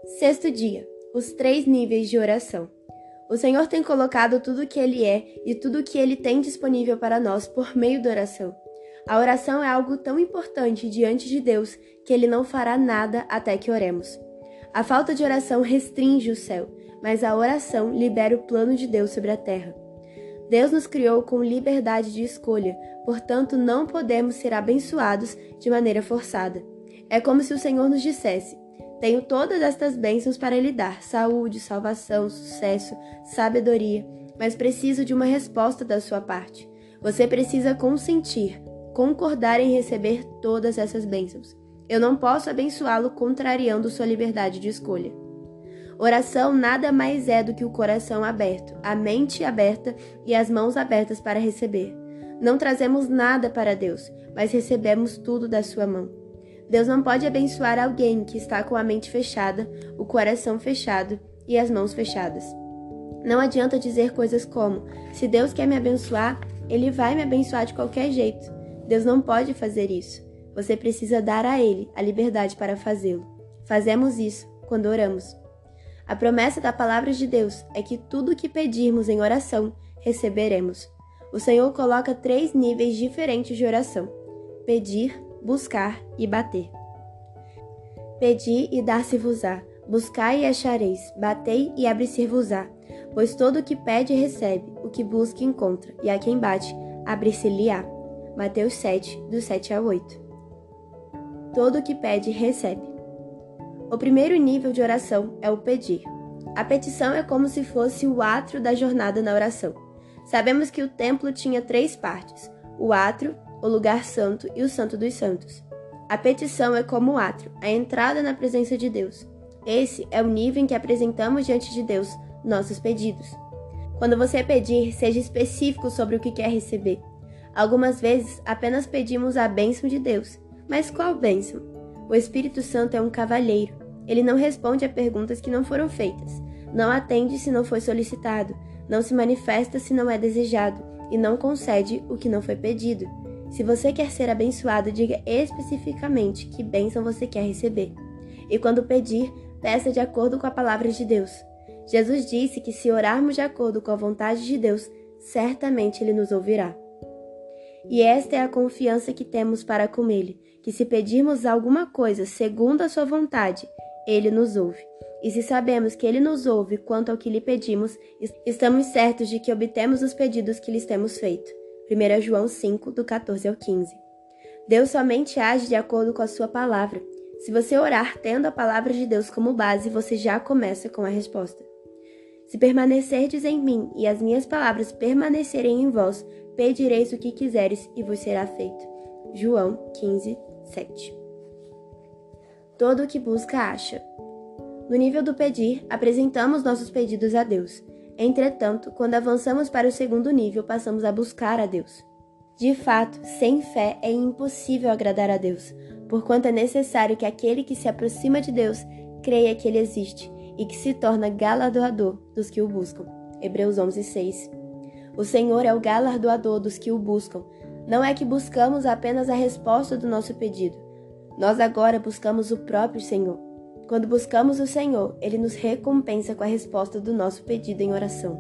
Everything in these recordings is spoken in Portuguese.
Sexto dia, os 3 níveis de oração. O Senhor tem colocado tudo o que Ele é e tudo o que Ele tem disponível para nós por meio da oração. A oração é algo tão importante diante de Deus que Ele não fará nada até que oremos. A falta de oração restringe o céu, mas a oração libera o plano de Deus sobre a terra. Deus nos criou com liberdade de escolha, portanto não podemos ser abençoados de maneira forçada. É como se o Senhor nos dissesse: tenho todas estas bênçãos para lhe dar, saúde, salvação, sucesso, sabedoria, mas preciso de uma resposta da sua parte. Você precisa consentir, concordar em receber todas essas bênçãos. Eu não posso abençoá-lo contrariando sua liberdade de escolha. Oração nada mais é do que o coração aberto, a mente aberta e as mãos abertas para receber. Não trazemos nada para Deus, mas recebemos tudo da sua mão. Deus não pode abençoar alguém que está com a mente fechada, o coração fechado e as mãos fechadas. Não adianta dizer coisas como: se Deus quer me abençoar, Ele vai me abençoar de qualquer jeito. Deus não pode fazer isso. Você precisa dar a Ele a liberdade para fazê-lo. Fazemos isso quando oramos. A promessa da palavra de Deus é que tudo o que pedirmos em oração, receberemos. O Senhor coloca 3 níveis diferentes de oração: pedir, buscar e bater. Pedi e dar-se-vos-á, buscai e achareis, batei e abre-se-vos-á. Pois todo o que pede recebe, o que busca encontra, e a quem bate, abre-se-lhe-á. Mateus 7, do 7 ao 8. Todo o que pede recebe. O primeiro nível de oração é o pedir. A petição é como se fosse o átrio da jornada na oração. Sabemos que o templo tinha 3 partes: o átrio, o lugar santo e o santo dos santos. A petição é como o átrio, a entrada na presença de Deus. Esse é o nível em que apresentamos diante de Deus nossos pedidos. Quando você pedir, seja específico sobre o que quer receber. Algumas vezes apenas pedimos a bênção de Deus. Mas qual bênção? O Espírito Santo é um cavalheiro. Ele não responde a perguntas que não foram feitas, não atende se não foi solicitado, não se manifesta se não é desejado e não concede o que não foi pedido. Se você quer ser abençoado, diga especificamente que bênção você quer receber. E quando pedir, peça de acordo com a palavra de Deus. Jesus disse que se orarmos de acordo com a vontade de Deus, certamente Ele nos ouvirá. E esta é a confiança que temos para com Ele, que se pedirmos alguma coisa segundo a sua vontade, Ele nos ouve. E se sabemos que Ele nos ouve quanto ao que lhe pedimos, estamos certos de que obtemos os pedidos que lhes temos feito. 1 João 5, do 14 ao 15. Deus somente age de acordo com a sua palavra. Se você orar tendo a palavra de Deus como base, você já começa com a resposta. Se permanecerdes em mim e as minhas palavras permanecerem em vós, pedireis o que quiseres e vos será feito. João 15, 7. Todo o que busca, acha. No nível do pedir, apresentamos nossos pedidos a Deus. Entretanto, quando avançamos para o segundo nível, passamos a buscar a Deus. De fato, sem fé é impossível agradar a Deus, porquanto é necessário que aquele que se aproxima de Deus creia que Ele existe e que se torna galardoador dos que o buscam. Hebreus 11, 6. O Senhor é o galardoador dos que o buscam. Não é que buscamos apenas a resposta do nosso pedido. Nós agora buscamos o próprio Senhor. Quando buscamos o Senhor, Ele nos recompensa com a resposta do nosso pedido em oração.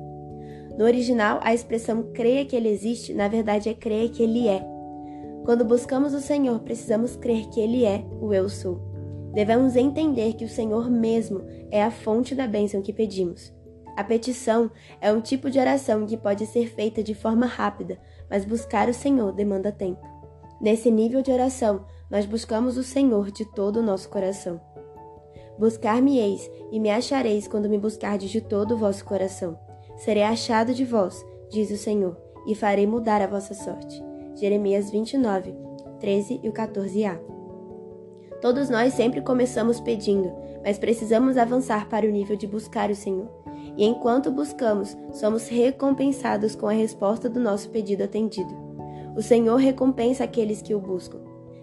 No original, a expressão creia que Ele existe, na verdade é creia que Ele é. Quando buscamos o Senhor, precisamos crer que Ele é o Eu Sou. Devemos entender que o Senhor mesmo é a fonte da bênção que pedimos. A petição é um tipo de oração que pode ser feita de forma rápida, mas buscar o Senhor demanda tempo. Nesse nível de oração, nós buscamos o Senhor de todo o nosso coração. Buscar-me-eis e me achareis quando me buscardes de todo o vosso coração. Serei achado de vós, diz o Senhor, e farei mudar a vossa sorte. Jeremias 29, 13 e o 14a. Todos nós sempre começamos pedindo, mas precisamos avançar para o nível de buscar o Senhor. E enquanto buscamos, somos recompensados com a resposta do nosso pedido atendido. O Senhor recompensa aqueles que o buscam.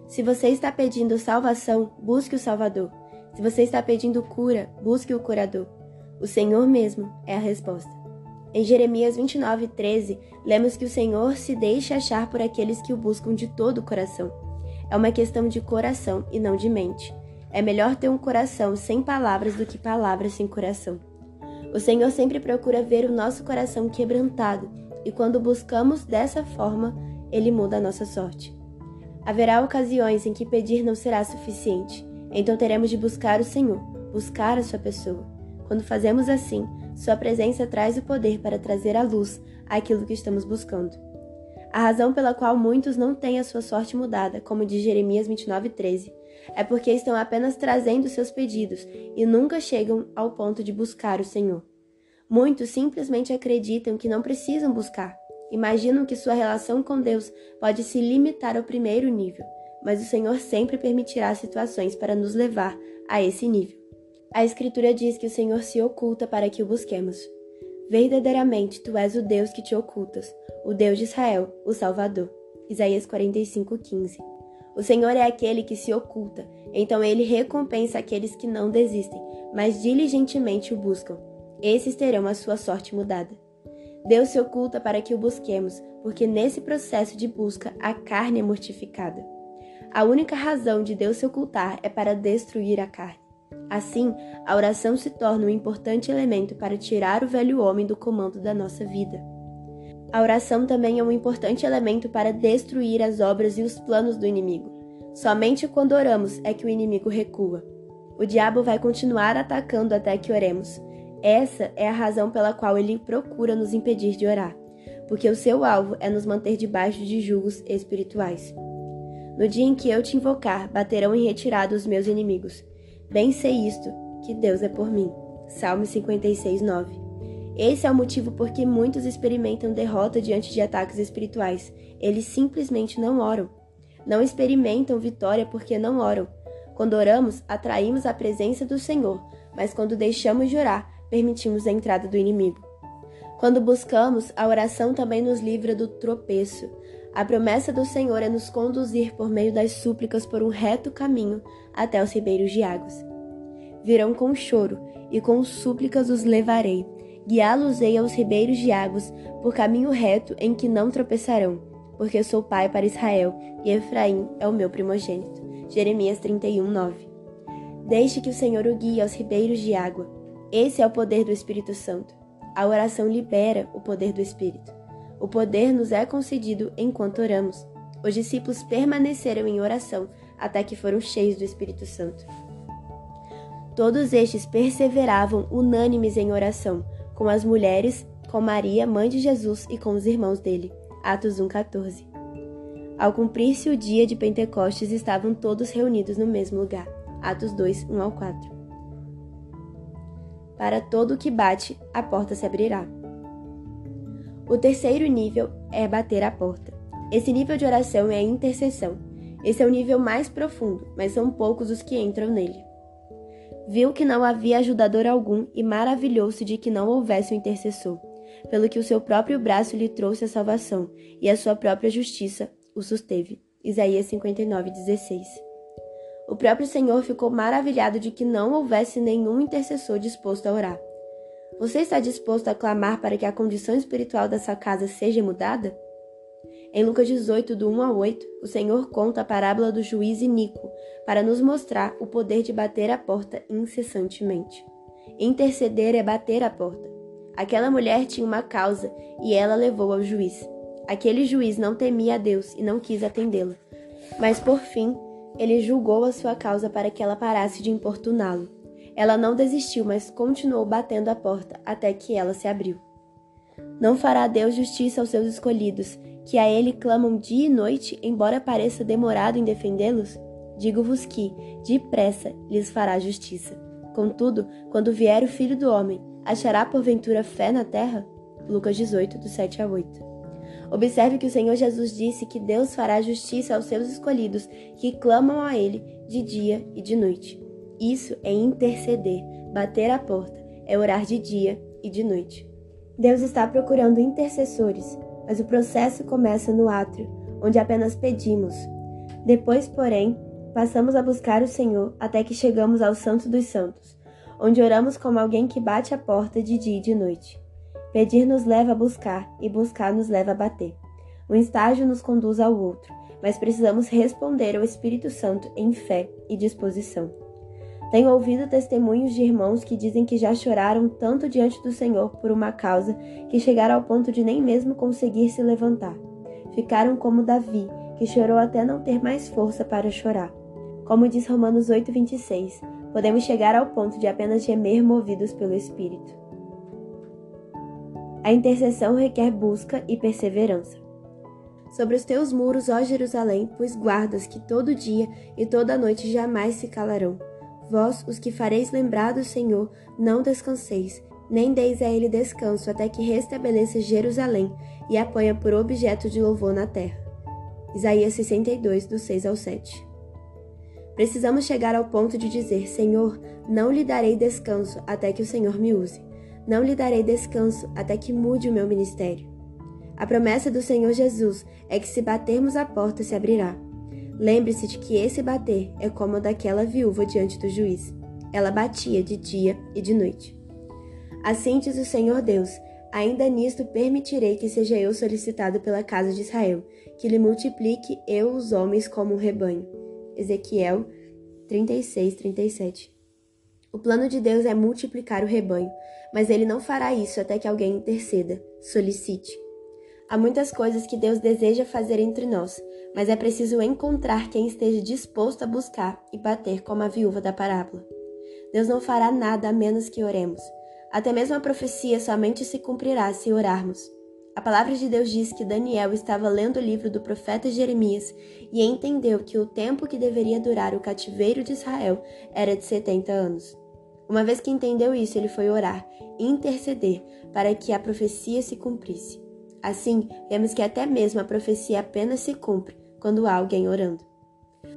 Se você está pedindo salvação, busque o Salvador. Se você está pedindo cura, busque o curador. O Senhor mesmo é a resposta. Em Jeremias 29, 13, lemos que o Senhor se deixa achar por aqueles que o buscam de todo o coração. É uma questão de coração e não de mente. É melhor ter um coração sem palavras do que palavras sem coração. O Senhor sempre procura ver o nosso coração quebrantado, e quando buscamos dessa forma, Ele muda a nossa sorte. Haverá ocasiões em que pedir não será suficiente, então teremos de buscar o Senhor, buscar a sua pessoa. Quando fazemos assim, sua presença traz o poder para trazer à luz aquilo que estamos buscando. A razão pela qual muitos não têm a sua sorte mudada, como diz Jeremias 29:13, é porque estão apenas trazendo seus pedidos e nunca chegam ao ponto de buscar o Senhor. Muitos simplesmente acreditam que não precisam buscar. Imaginam que sua relação com Deus pode se limitar ao primeiro nível, mas o Senhor sempre permitirá situações para nos levar a esse nível. A Escritura diz que o Senhor se oculta para que o busquemos. Verdadeiramente, tu és o Deus que te ocultas, o Deus de Israel, o Salvador. Isaías 45:15. O Senhor é aquele que se oculta, então ele recompensa aqueles que não desistem, mas diligentemente o buscam. Esses terão a sua sorte mudada. Deus se oculta para que o busquemos, porque nesse processo de busca a carne é mortificada. A única razão de Deus se ocultar é para destruir a carne. Assim, a oração se torna um importante elemento para tirar o velho homem do comando da nossa vida. A oração também é um importante elemento para destruir as obras e os planos do inimigo. Somente quando oramos é que o inimigo recua. O diabo vai continuar atacando até que oremos. Essa é a razão pela qual ele procura nos impedir de orar, porque o seu alvo é nos manter debaixo de julgos espirituais. No dia em que eu te invocar, baterão em retirada os meus inimigos. Bem sei isto, que Deus é por mim. Salmo 56:9. Esse é o motivo por que muitos experimentam derrota diante de ataques espirituais. Eles simplesmente não oram. Não experimentam vitória porque não oram. Quando oramos, atraímos a presença do Senhor, mas quando deixamos de orar, permitimos a entrada do inimigo. Quando buscamos, a oração também nos livra do tropeço. A promessa do Senhor é nos conduzir por meio das súplicas por um reto caminho até os ribeiros de águas. Virão com choro, e com súplicas os levarei. Guiá-los-ei aos ribeiros de águas, por caminho reto em que não tropeçarão, porque sou pai para Israel, e Efraim é o meu primogênito. Jeremias 31:9. Deixe que o Senhor o guie aos ribeiros de água. Esse é o poder do Espírito Santo. A oração libera o poder do Espírito. O poder nos é concedido enquanto oramos. Os discípulos permaneceram em oração até que foram cheios do Espírito Santo. Todos estes perseveravam unânimes em oração, com as mulheres, com Maria, mãe de Jesus, e com os irmãos dele. Atos 1:14. Ao cumprir-se o dia de Pentecostes, estavam todos reunidos no mesmo lugar. Atos 2:1-4. Para todo o que bate, a porta se abrirá. O terceiro nível é bater a porta. Esse nível de oração é a intercessão. Esse é o nível mais profundo, mas são poucos os que entram nele. Viu que não havia ajudador algum e maravilhou-se de que não houvesse um intercessor, pelo que o seu próprio braço lhe trouxe a salvação e a sua própria justiça o susteve. Isaías 59:16. O próprio Senhor ficou maravilhado de que não houvesse nenhum intercessor disposto a orar. Você está disposto a clamar para que a condição espiritual dessa casa seja mudada? Em Lucas 18, do 1-8, o Senhor conta a parábola do juiz iníquo para nos mostrar o poder de bater a porta incessantemente. Interceder é bater a porta. Aquela mulher tinha uma causa e ela levou ao juiz. Aquele juiz não temia a Deus e não quis atendê-la, mas por fim, ele julgou a sua causa para que ela parasse de importuná-lo. Ela não desistiu, mas continuou batendo a porta até que ela se abriu. Não fará Deus justiça aos seus escolhidos, que a ele clamam dia e noite, embora pareça demorado em defendê-los? Digo-vos que, depressa, lhes fará justiça. Contudo, quando vier o Filho do Homem, achará porventura fé na terra? Lucas 18, do 7-8. Observe que o Senhor Jesus disse que Deus fará justiça aos seus escolhidos, que clamam a Ele de dia e de noite. Isso é interceder, bater a porta, é orar de dia e de noite. Deus está procurando intercessores, mas o processo começa no átrio, onde apenas pedimos. Depois, porém, passamos a buscar o Senhor até que chegamos ao Santo dos Santos, onde oramos como alguém que bate a porta de dia e de noite. Pedir nos leva a buscar e buscar nos leva a bater. Um estágio nos conduz ao outro, mas precisamos responder ao Espírito Santo em fé e disposição. Tenho ouvido testemunhos de irmãos que dizem que já choraram tanto diante do Senhor por uma causa que chegaram ao ponto de nem mesmo conseguir se levantar. Ficaram como Davi, que chorou até não ter mais força para chorar. Como diz Romanos 8:26, podemos chegar ao ponto de apenas gemer movidos pelo Espírito. A intercessão requer busca e perseverança. Sobre os teus muros, ó Jerusalém, pus guardas que todo dia e toda noite jamais se calarão. Vós, os que fareis lembrar do Senhor, não descanseis, nem deis a ele descanso até que restabeleça Jerusalém e a ponha por objeto de louvor na terra. Isaías 62, do 6 ao 7. Precisamos chegar ao ponto de dizer: Senhor, não lhe darei descanso até que o Senhor me use. Não lhe darei descanso até que mude o meu ministério. A promessa do Senhor Jesus é que se batermos a porta se abrirá. Lembre-se de que esse bater é como o daquela viúva diante do juiz. Ela batia de dia e de noite. Assim diz o Senhor Deus: ainda nisto permitirei que seja eu solicitado pela casa de Israel, que lhe multiplique eu os homens como um rebanho. Ezequiel 36:37. O plano de Deus é multiplicar o rebanho, mas ele não fará isso até que alguém interceda, solicite. Há muitas coisas que Deus deseja fazer entre nós, mas é preciso encontrar quem esteja disposto a buscar e bater como a viúva da parábola. Deus não fará nada a menos que oremos. Até mesmo a profecia somente se cumprirá se orarmos. A palavra de Deus diz que Daniel estava lendo o livro do profeta Jeremias e entendeu que o tempo que deveria durar o cativeiro de Israel era de 70 anos. Uma vez que entendeu isso, ele foi orar e interceder para que a profecia se cumprisse. Assim, vemos que até mesmo a profecia apenas se cumpre quando há alguém orando.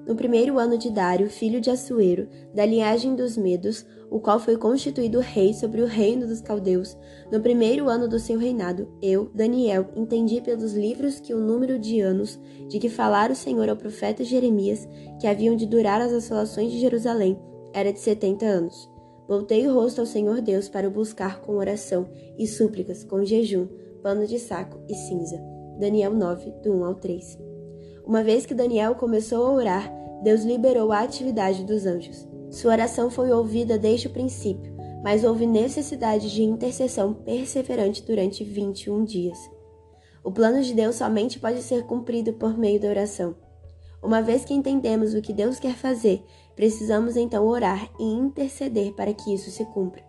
No primeiro ano de Dário, filho de Assuero, da linhagem dos Medos, o qual foi constituído rei sobre o reino dos caldeus, no primeiro ano do seu reinado, eu, Daniel, entendi pelos livros que o número de anos de que falara o Senhor ao profeta Jeremias, que haviam de durar as assolações de Jerusalém, era de 70 anos. Voltei o rosto ao Senhor Deus para o buscar com oração e súplicas, com jejum, pano de saco e cinza. Daniel 9, do 1 ao 3. Uma vez que Daniel começou a orar, Deus liberou a atividade dos anjos. Sua oração foi ouvida desde o princípio, mas houve necessidade de intercessão perseverante durante 21 dias. O plano de Deus somente pode ser cumprido por meio da oração. Uma vez que entendemos o que Deus quer fazer, precisamos então orar e interceder para que isso se cumpra.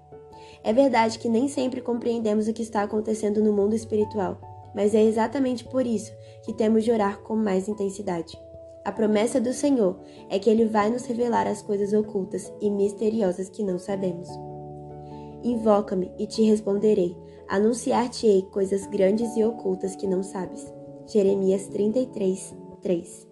É verdade que nem sempre compreendemos o que está acontecendo no mundo espiritual, mas é exatamente por isso que temos de orar com mais intensidade. A promessa do Senhor é que Ele vai nos revelar as coisas ocultas e misteriosas que não sabemos. Invoca-me e te responderei, anunciar-te-ei coisas grandes e ocultas que não sabes. Jeremias 33:3.